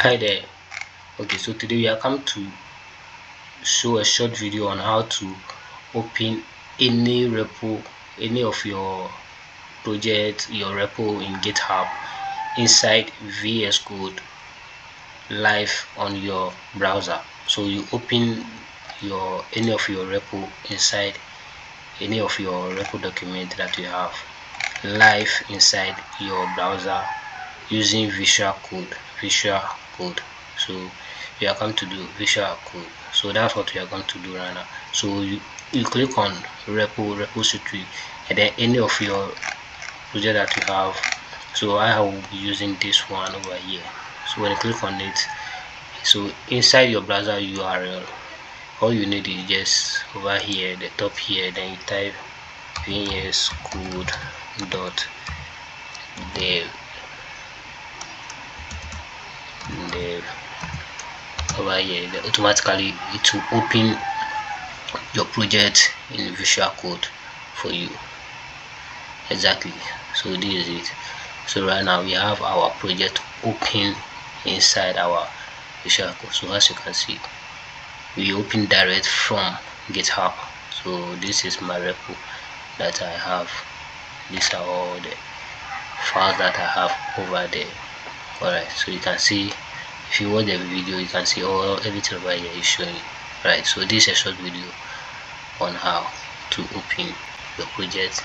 Hi there. Okay, so today we are come to show a short video on how to open any repo, any of your project, your repo in GitHub inside VsCode live on your browser. So you open any of your repo inside any of your repo document that you have live inside your browser using Visual Code. So we are going to do Visual Code. So that's what we are going to do right now. So you click on repository, and then any of your project that you have. So I will be using this one over here. So when you click on it, so inside your browser URL, all you need is just over here, the top here, then you type vscode.dev over here. Then automatically it will open your project in Visual Code for you. Exactly. So this is it. So right now we have our project open inside our Visual Code. So as you can see, we open direct from GitHub. So this is my repo that I have. These are all the files that I have over there. Alright, so you can see, if you watch the video, you can see everything over here is showing. Right, so this is a short video on how to open your project